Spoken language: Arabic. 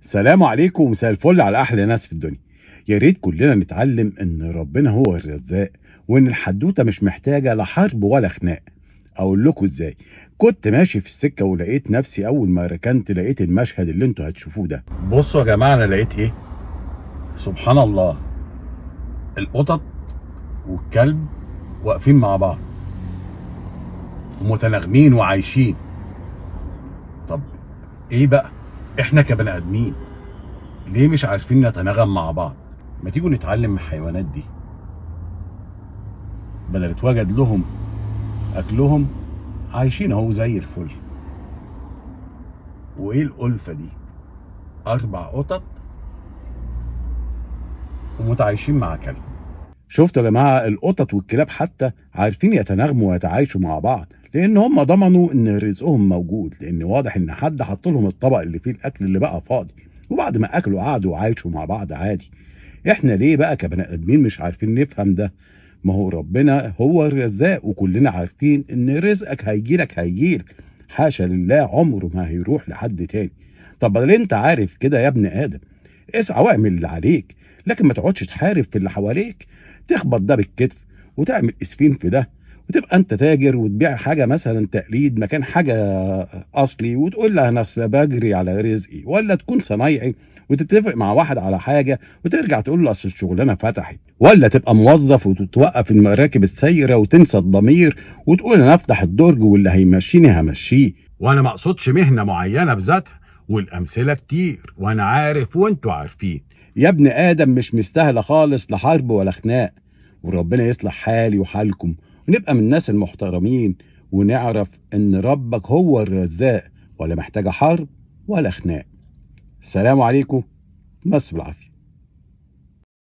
سلام عليكم ومساء الفل على احلى ناس في الدنيا. يا ريت كلنا نتعلم ان ربنا هو الرزاق، وان الحدوته مش محتاجه لا حرب ولا خناق. اقول لكم ازاي. كنت ماشي في السكه ولقيت نفسي اول ما ركنت لقيت المشهد اللي انتوا هتشوفوه ده. بصوا يا جماعه، انا لقيت ايه؟ سبحان الله، القطط والكلب واقفين مع بعض ومتناغمين وعايشين. طب ايه بقى؟ احنا كبني ادمين ليه مش عارفين نتناغم مع بعض؟ ما تيجوا نتعلم من الحيوانات دي، بدل اتوجد لهم اكلهم عايشين اهو زي الفل. وايه الألفة دي؟ 4 قطط ومتعايشين مع كلب. شفتوا يا جماعة، القطط والكلاب حتى عارفين يتناغموا ويتعايشوا مع بعض، لان هم ضمنوا ان رزقهم موجود، لان واضح ان حد حط لهم الطبق اللي فيه الاكل اللي بقى فاضي، وبعد ما اكلوا قعدوا وعايشوا مع بعض عادي. احنا ليه بقى كبني ادمين مش عارفين نفهم ده؟ ما هو ربنا هو الرزاق، وكلنا عارفين ان رزقك هيجيلك. حاشا لله، عمره ما هيروح لحد تاني. طب بدل انت عارف كده يا ابن ادم، اسعى واعمل اللي عليك، لكن ما تقعدش تحارب في اللي حواليك، تخبط ده بالكتف وتعمل اسفين في ده، وتبقى انت تاجر وتبيع حاجه مثلا تقليد مكان حاجه اصلي، وتقول لها انا اصل بجري على رزقي، ولا تكون صنايعي وتتفق مع واحد على حاجه وترجع تقول له اصل الشغلانه فتحت، ولا تبقى موظف وتتوقف المراكب السايره وتنسى الضمير وتقول انا افتح الدرج واللي هيمشيني همشيه. وانا ما اقصدش مهنه معينه بذاتها، والامثله كتير وانا عارف وانتوا عارفين. يا ابن ادم مش مستاهله خالص لا حرب ولا خناق، وربنا يصلح حالي وحالكم ونبقى من الناس المحترمين، ونعرف ان ربك هو الرزاق، ولا محتاجه حرب ولا خناق. السلام عليكم، بس بالعافيه.